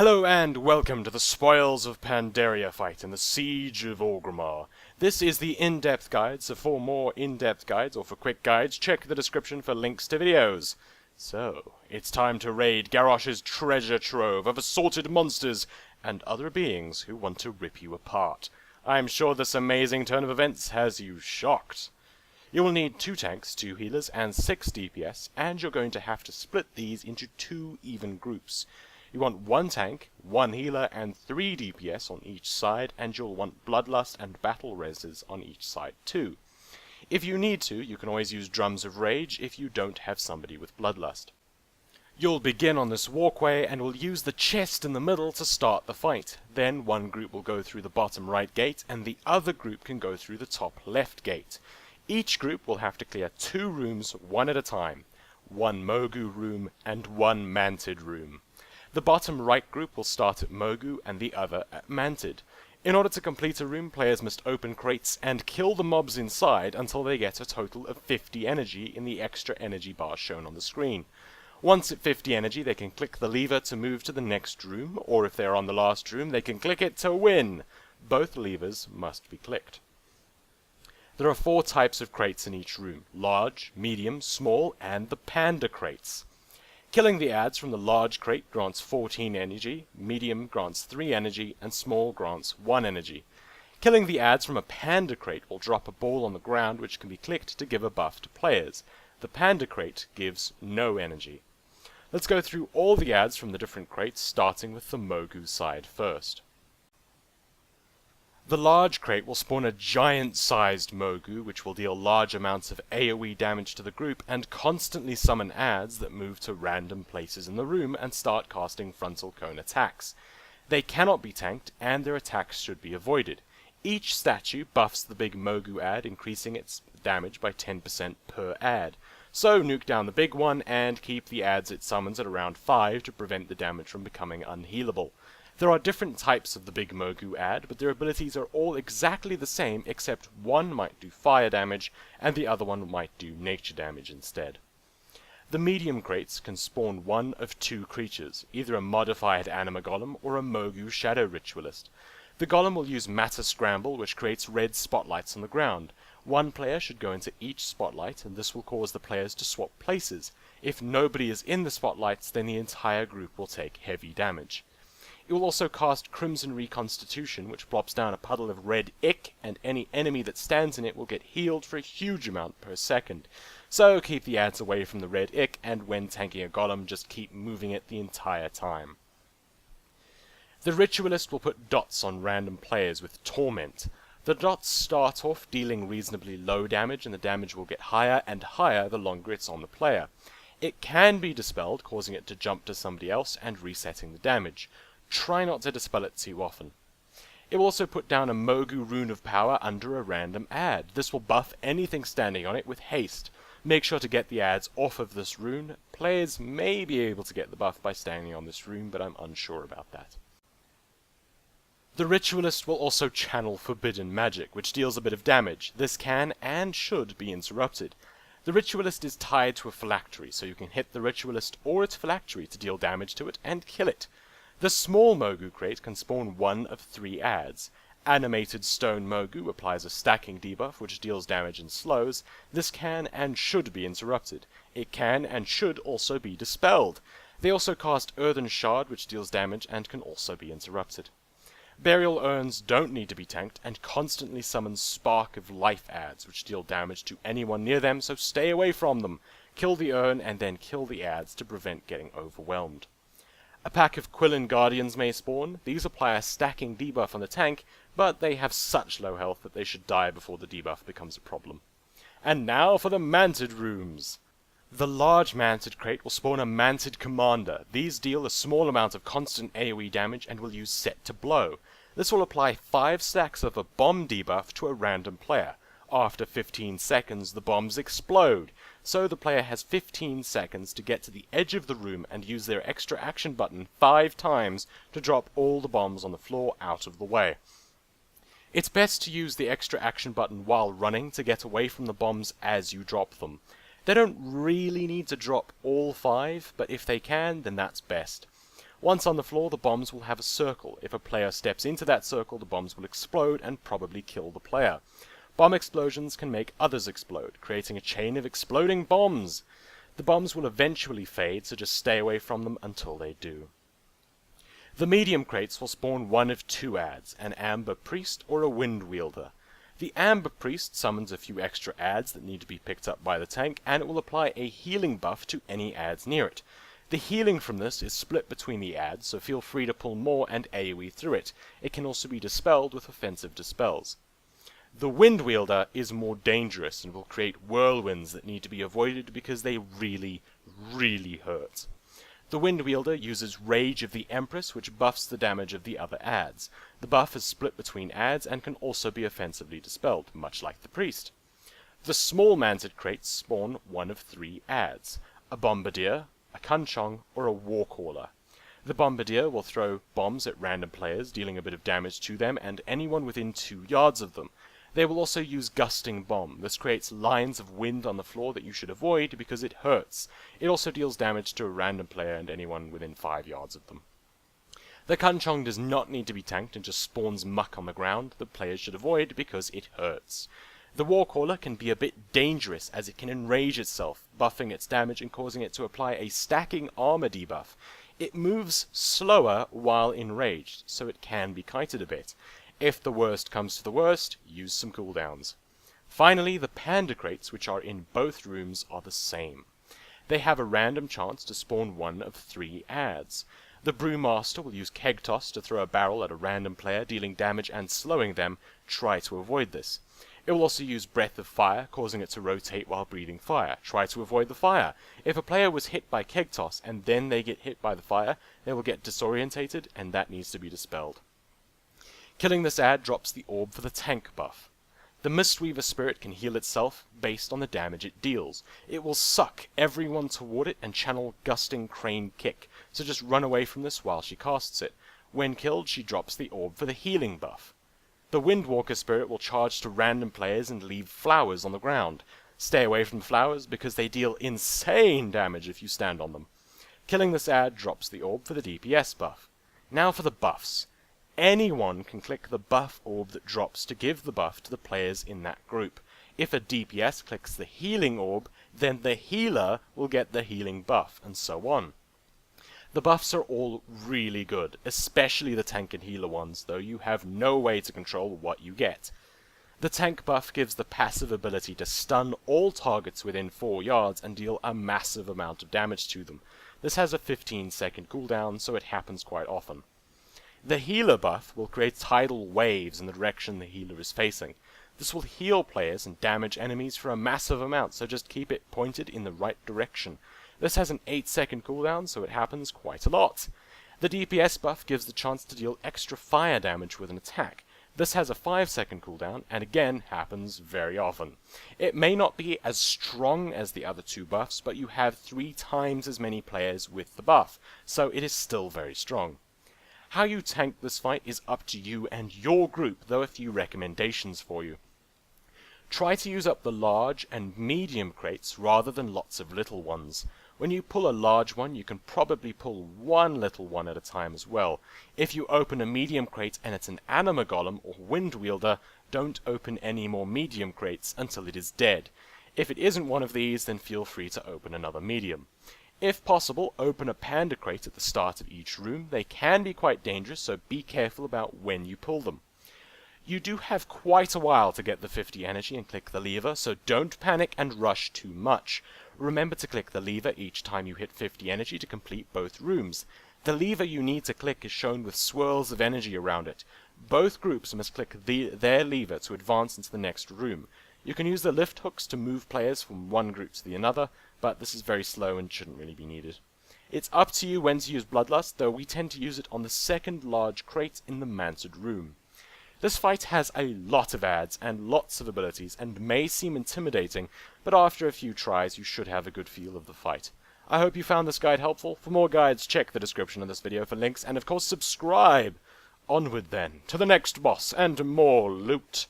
Hello and welcome to the Spoils of Pandaria fight in the Siege of Orgrimmar. This is the in-depth guide, so for more in-depth guides or for quick guides, check the description for links to videos. So, it's time to raid Garrosh's treasure trove of assorted monsters and other beings who want to rip you apart. I'm sure this amazing turn of events has you shocked. You will need 2 tanks, 2 healers, and 6 DPS, and you're going to have to split these into 2 even groups. You want 1 tank, 1 healer, and 3 DPS on each side, and you'll want Bloodlust and Battle Reses on each side too. If you need to, you can always use Drums of Rage if you don't have somebody with Bloodlust. You'll begin on this walkway and will use the chest in the middle to start the fight. Then one group will go through the bottom right gate, and the other group can go through the top left gate. Each group will have to clear 2 rooms one at a time. 1 Mogu room and 1 Mantid room. The bottom right group will start at Mogu and the other at Mantid. In order to complete a room, players must open crates and kill the mobs inside until they get a total of 50 energy in the extra energy bar shown on the screen. Once at 50 energy, they can click the lever to move to the next room, or if they're on the last room, they can click it to win. Both levers must be clicked. There are 4 types of crates in each room: large, medium, small, and the panda crates. Killing the adds from the large crate grants 14 energy, medium grants 3 energy, and small grants 1 energy. Killing the adds from a panda crate will drop a ball on the ground which can be clicked to give a buff to players. The panda crate gives no energy. Let's go through all the adds from the different crates, starting with the Mogu side first. The large crate will spawn a giant-sized Mogu, which will deal large amounts of AoE damage to the group and constantly summon adds that move to random places in the room and start casting frontal cone attacks. They cannot be tanked, and their attacks should be avoided. Each statue buffs the big Mogu add, increasing its damage by 10% per add. So nuke down the big one and keep the adds it summons at around 5 to prevent the damage from becoming unhealable. There are different types of the big Mogu add, but their abilities are all exactly the same, except one might do fire damage, and the other one might do nature damage instead. The medium crates can spawn one of 2 creatures, either a modified Anima Golem or a Mogu Shadow Ritualist. The Golem will use Matter Scramble, which creates red spotlights on the ground. One player should go into each spotlight, and this will cause the players to swap places. If nobody is in the spotlights, then the entire group will take heavy damage. It will also cast Crimson Reconstitution, which plops down a puddle of red ick, and any enemy that stands in it will get healed for a huge amount per second. So keep the adds away from the red ick, and when tanking a golem, just keep moving it the entire time. The Ritualist will put dots on random players with Torment. The dots start off dealing reasonably low damage, and the damage will get higher and higher the longer it's on the player. It can be dispelled, causing it to jump to somebody else and resetting the damage. Try not to dispel it too often. It will also put down a Mogu Rune of Power under a random add. This will buff anything standing on it with haste. Make sure to get the adds off of this rune. Players may be able to get the buff by standing on this rune, but I'm unsure about that. The Ritualist will also channel Forbidden Magic, which deals a bit of damage. This can and should be interrupted. The Ritualist is tied to a phylactery, so you can hit the Ritualist or its phylactery to deal damage to it and kill it. The small Mogu crate can spawn one of 3 adds. Animated Stone Mogu applies a stacking debuff which deals damage and slows. This can and should be interrupted. It can and should also be dispelled. They also cast Earthen Shard, which deals damage and can also be interrupted. Burial Urns don't need to be tanked and constantly summon Spark of Life adds which deal damage to anyone near them, so stay away from them. Kill the urn and then kill the adds to prevent getting overwhelmed. A pack of Quillen Guardians may spawn. These apply a stacking debuff on the tank, but they have such low health that they should die before the debuff becomes a problem. And now for the Mantid rooms. The large Mantid crate will spawn a Mantid Commander. These deal a small amount of constant AoE damage and will use Set to Blow. This will apply 5 stacks of a bomb debuff to a random player. After 15 seconds, the bombs explode, so the player has 15 seconds to get to the edge of the room and use their extra action button 5 times to drop all the bombs on the floor out of the way. It's best to use the extra action button while running to get away from the bombs as you drop them. They don't really need to drop all 5, but if they can, then that's best. Once on the floor, the bombs will have a circle. If a player steps into that circle, the bombs will explode and probably kill the player. Bomb explosions can make others explode, creating a chain of exploding bombs. The bombs will eventually fade, so just stay away from them until they do. The medium crates will spawn one of two adds, an Amber Priest or a Wind Wielder. The Amber Priest summons a few extra adds that need to be picked up by the tank, and it will apply a healing buff to any adds near it. The healing from this is split between the adds, so feel free to pull more and AoE through it. It can also be dispelled with offensive dispels. The Wind Wielder is more dangerous and will create whirlwinds that need to be avoided because they really, really hurt. The Wind Wielder uses Rage of the Empress, which buffs the damage of the other adds. The buff is split between adds and can also be offensively dispelled, much like the Priest. The small manted crates spawn one of three adds: a Bombardier, a Kanchong, or a Warcaller. The Bombardier will throw bombs at random players, dealing a bit of damage to them and anyone within 2 yards of them. They will also use Gusting Bomb. This creates lines of wind on the floor that you should avoid because it hurts. It also deals damage to a random player and anyone within 5 yards of them. The Kanchong does not need to be tanked and just spawns muck on the ground that players should avoid because it hurts. The Warcaller can be a bit dangerous as it can enrage itself, buffing its damage and causing it to apply a stacking armor debuff. It moves slower while enraged, so it can be kited a bit. If the worst comes to the worst, use some cooldowns. Finally, the Panda crates, which are in both rooms, are the same. They have a random chance to spawn one of 3 adds. The Brewmaster will use Keg Toss to throw a barrel at a random player, dealing damage and slowing them. Try to avoid this. It will also use Breath of Fire, causing it to rotate while breathing fire. Try to avoid the fire. If a player was hit by Keg Toss and then they get hit by the fire, they will get disorientated, and that needs to be dispelled. Killing this add drops the orb for the tank buff. The Mistweaver Spirit can heal itself based on the damage it deals. It will suck everyone toward it and channel Gusting Crane Kick, so just run away from this while she casts it. When killed, she drops the orb for the healing buff. The Windwalker Spirit will charge to random players and leave flowers on the ground. Stay away from the flowers because they deal insane damage if you stand on them. Killing this add drops the orb for the DPS buff. Now for the buffs. Anyone can click the buff orb that drops to give the buff to the players in that group. If a DPS clicks the healing orb, then the healer will get the healing buff, and so on. The buffs are all really good, especially the tank and healer ones, though you have no way to control what you get. The tank buff gives the passive ability to stun all targets within 4 yards and deal a massive amount of damage to them. This has a 15-second cooldown, so it happens quite often. The healer buff will create tidal waves in the direction the healer is facing. This will heal players and damage enemies for a massive amount, so just keep it pointed in the right direction. This has an 8-second cooldown, so it happens quite a lot. The DPS buff gives the chance to deal extra fire damage with an attack. This has a 5-second cooldown, and again happens very often. It may not be as strong as the other 2 buffs, but you have 3 times as many players with the buff, so it is still very strong. How you tank this fight is up to you and your group, though a few recommendations for you. Try to use up the large and medium crates rather than lots of little ones. When you pull a large one, you can probably pull one little one at a time as well. If you open a medium crate and it's an Anima Golem or Wind Wielder, don't open any more medium crates until it is dead. If it isn't one of these, then feel free to open another medium. If possible, open a Panda crate at the start of each room. They can be quite dangerous, so be careful about when you pull them. You do have quite a while to get the 50 energy and click the lever, so don't panic and rush too much. Remember to click the lever each time you hit 50 energy to complete both rooms. The lever you need to click is shown with swirls of energy around it. Both groups must click their lever to advance into the next room. You can use the lift hooks to move players from one group to the another, but this is very slow and shouldn't really be needed. It's up to you when to use Bloodlust, though we tend to use it on the second large crate in the manted room. This fight has a lot of adds and lots of abilities and may seem intimidating, but after a few tries you should have a good feel of the fight. I hope you found this guide helpful. For more guides, check the description of this video for links, and of course subscribe! Onward then, to the next boss and more loot!